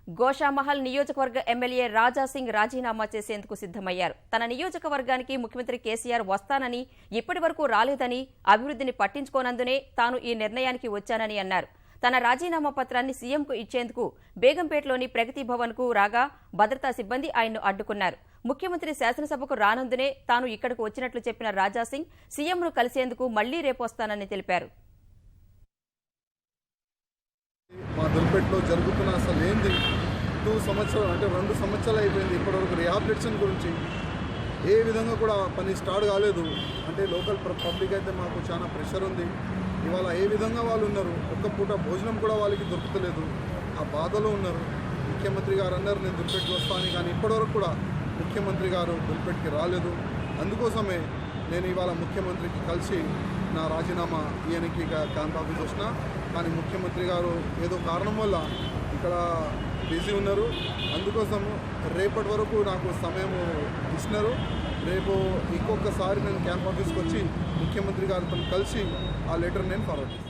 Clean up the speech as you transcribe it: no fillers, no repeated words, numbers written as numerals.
గోషామహల్ నియోజకవర్గ ఎమ్మెల్యే రాజాసింగ్ రాజీనామా చేసేందుకు సిద్దమయ్యారు. తన నియోజకవర్గానికి ముఖ్యమంత్రి కేసీఆర్ వస్తానని, ఇప్పటి వరకు రాలేదని, అభివృద్ధిని పట్టించుకోనందునే తాను ఈ నిర్ణయానికి వచ్చానని అన్నారు. తన రాజీనామా పత్రాన్ని సీఎంకు ఇచ్చేందుకు బేగంపేటలోని ప్రగతి భవన్కు రాగా భద్రతా సిబ్బంది ఆయన్ను అడ్డుకున్నారు. ముఖ్యమంత్రి శాసనసభకు రానందునే తాను ఇక్కడకు వచ్చినట్లు చెప్పిన రాజాసింగ్ సీఎంను కలిసేందుకు మళ్లీ రేపు వస్తానని తెలిపారు. మా దుర్పేటలో జరుగుతున్న అసలు ఏంది 2 సంవత్సరాలు అంటే 2 సంవత్సరాలు అయిపోయింది. ఇప్పటివరకు రిహాబిలిటేషన్ గురించి ఏ విధంగా కూడా పని స్టార్ట్ కాలేదు. అంటే లోకల్ పబ్లిక్ అయితే మాకు చాలా ప్రెషర్ ఉంది. ఇవాళ ఏ విధంగా వాళ్ళు ఉన్నారు, ఒక్క పూట భోజనం కూడా వాళ్ళకి దొరుకుతలేదు, ఆ బాధలో ఉన్నారు. ముఖ్యమంత్రి గారు అన్నారు నేను దుర్పేటకి వస్తాను, కానీ ఇప్పటివరకు కూడా ముఖ్యమంత్రి గారు దుర్పేటకి రాలేదు. అందుకోసమే నేను ఇవాళ ముఖ్యమంత్రికి కలిసి నా రాజీనామా ఇయనికి క్యాంప్ ఆఫీస్ వచ్చిన, కానీ ముఖ్యమంత్రి గారు ఏదో కారణం వల్ల ఇక్కడ బిజీ ఉన్నారు. అందుకోసము రేపటి వరకు నాకు సమయం ఇచ్చినారు. రేపు ఇంకొకసారి నేను క్యాంప్ ఆఫీస్కి వచ్చి ముఖ్యమంత్రి గారితో కలిసి ఆ లెటర్ నేను ఫార్వర్డ్ చేస్తాను.